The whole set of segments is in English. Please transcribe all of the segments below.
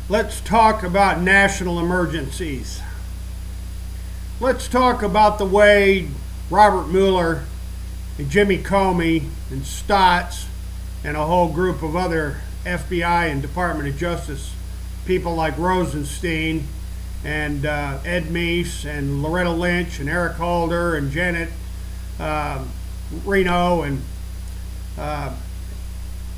Let's talk about national emergencies. Let's talk about the way Robert Mueller and Jimmy Comey and Stotts and a whole group of other FBI and Department of Justice people like Rosenstein and Ed Meese and Loretta Lynch and Eric Holder and Janet Reno and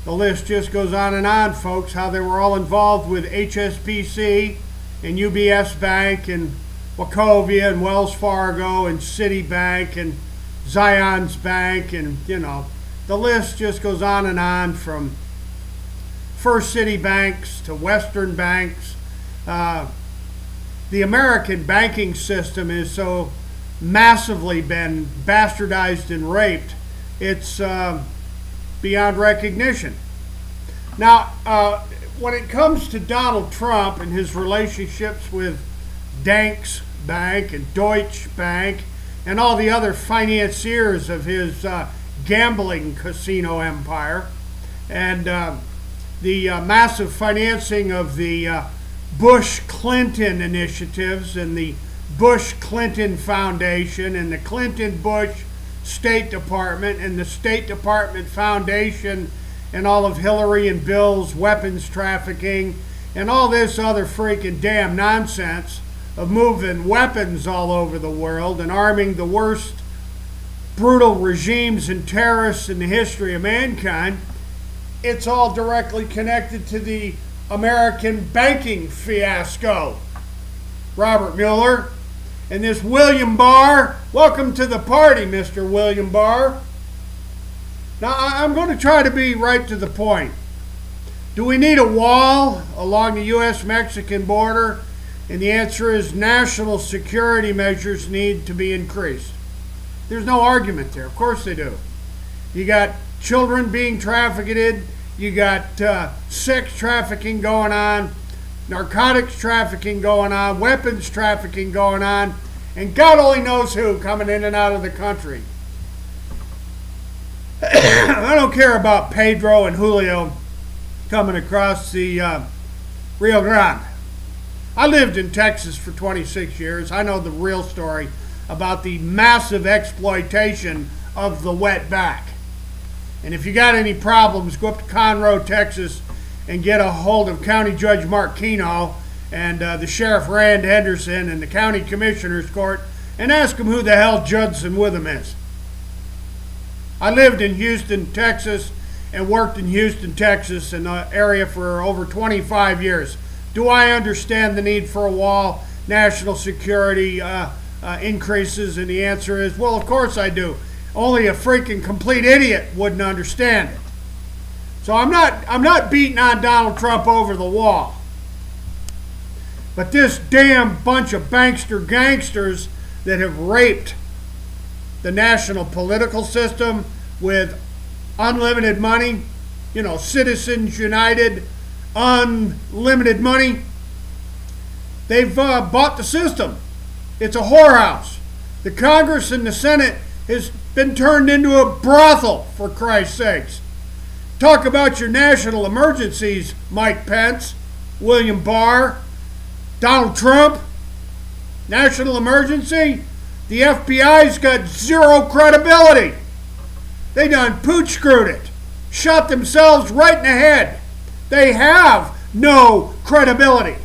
the list just goes on, folks, how they were all involved with HSBC and UBS Bank and Wachovia and Wells Fargo and Citibank and Zions Bank, and the list just goes on from First City banks to Western banks. The American banking system is so massively been bastardized and raped, it's beyond recognition. Now, when it comes to Donald Trump and his relationships with Danks Bank and Deutsche Bank and all the other financiers of his gambling casino empire, and the massive financing of the Bush-Clinton initiatives and the Bush-Clinton Foundation and the Clinton-Bush State Department and the State Department Foundation and all of Hillary and Bill's weapons trafficking and all this other freaking damn nonsense of moving weapons all over the world and arming the worst brutal regimes and terrorists in the history of mankind. It's all directly connected to the American banking fiasco. Robert Mueller and this William Barr. Welcome to the party, Mr. William Barr. Now, I'm going to try to be right to the point. Do we need a wall along the U.S.-Mexican border? And the answer is national security measures need to be increased. There's no argument there. Of course they do. You got children being trafficked. You got sex trafficking going on, narcotics trafficking going on, weapons trafficking going on, and God only knows who coming in and out of the country. I don't care about Pedro and Julio coming across the Rio Grande. I lived in Texas for 26 years. I know the real story about the massive exploitation of the wetback. And if you got any problems, go up to Conroe, Texas, and get a hold of County Judge Mark Keno and the Sheriff Rand Henderson and the County Commissioner's Court and ask them who the hell Judson Witham is. I lived in Houston, Texas, and worked in Houston, Texas, in the area for over 25 years. Do I understand the need for a wall, national security increases? And the answer is, well, of course I do. Only a freaking complete idiot wouldn't understand it. So I'm not beating on Donald Trump over the wall. But this damn bunch of bankster gangsters that have raped the national political system with unlimited money, Citizens United, unlimited money, they've bought the system. It's a whorehouse. The Congress and the Senate has been turned into a brothel, for Christ's sakes. Talk about your national emergencies, Mike Pence, William Barr, Donald Trump. National emergency? The FBI's got zero credibility. They done pooch screwed it. Shot themselves right in the head. They have no credibility.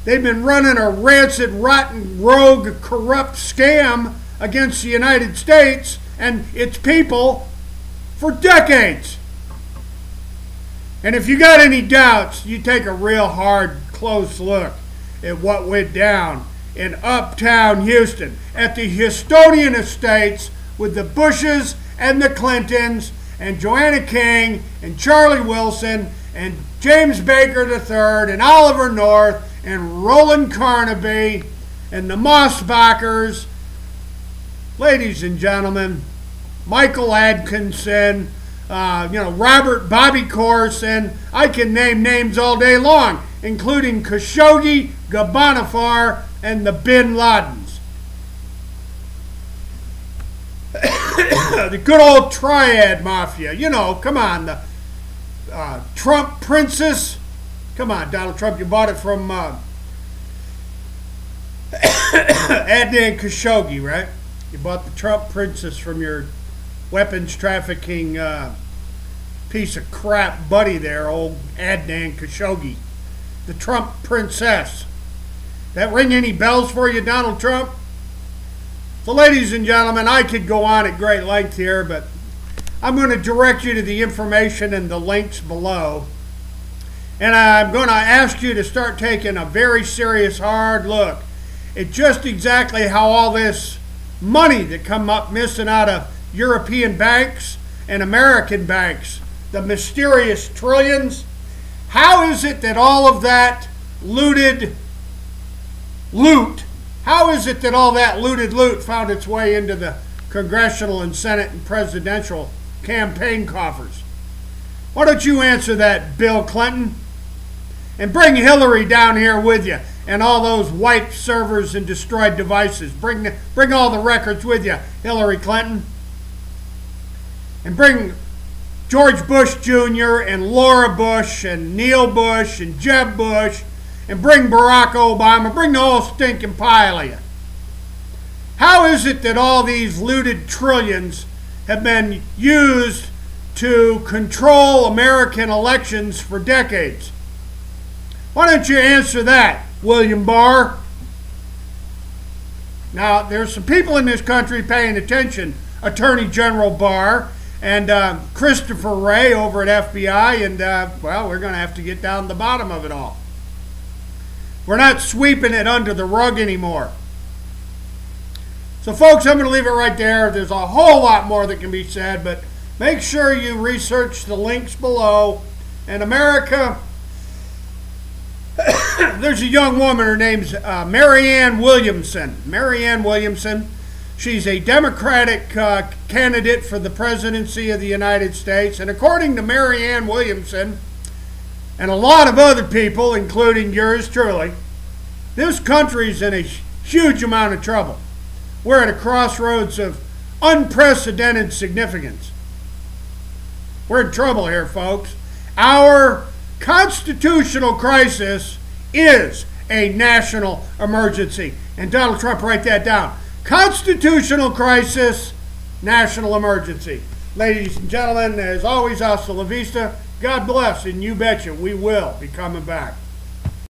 They've been running a rancid, rotten, rogue, corrupt scam against the United States and its people for decades. And if you got any doubts, you take a real hard, close look at what went down in uptown Houston at the Houstonian Estates with the Bushes and the Clintons and Joanna King and Charlie Wilson and James Baker III and Oliver North and Roland Carnaby and the Mossbachers. Ladies and gentlemen, Michael Atkinson, Robert Bobby Corson, I can name names all day long, including Khashoggi, Ghebbanifar, and the Bin Ladens. The good old triad mafia, come on, the Trump princess, Come on, Donald Trump, you bought it from Adnan Khashoggi, right? You bought the Trump princess from your weapons trafficking piece of crap buddy there, old Adnan Khashoggi. The Trump princess. That ring any bells for you, Donald Trump? So, ladies and gentlemen, I could go on at great length here, but I'm going to direct you to the information and the links below. And I'm going to ask you to start taking a very serious, hard look at just exactly how all this money that come up missing out of European banks and American banks, the mysterious trillions, how is it that all of that loot, how is it that all that looted loot found its way into the congressional and Senate and presidential campaign coffers? Why don't you answer that, Bill Clinton? And bring Hillary down here with you and all those wiped servers and destroyed devices. Bring all the records with you, Hillary Clinton. And bring George Bush Jr. and Laura Bush and Neil Bush and Jeb Bush, and bring Barack Obama. Bring the whole stinking pile of you. How is it that all these looted trillions have been used to control American elections for decades? Why don't you answer that, William Barr? Now, there's some people in this country paying attention. Attorney General Barr and Christopher Wray over at FBI, and, well, we're going to have to get down to the bottom of it all. We're not sweeping it under the rug anymore. So, folks, I'm going to leave it right there. There's a whole lot more that can be said, but make sure you research the links below. And America, there's a young woman, her name's Marianne Williamson. Marianne Williamson. She's a Democratic candidate for the presidency of the United States. And according to Marianne Williamson, and a lot of other people, including yours truly, this country's in a huge amount of trouble. We're at a crossroads of unprecedented significance. We're in trouble here, folks. Our constitutional crisis is a national emergency. And Donald Trump, write that down. Constitutional crisis, national emergency. Ladies and gentlemen, as always, hasta la vista. God bless, and you betcha we will be coming back.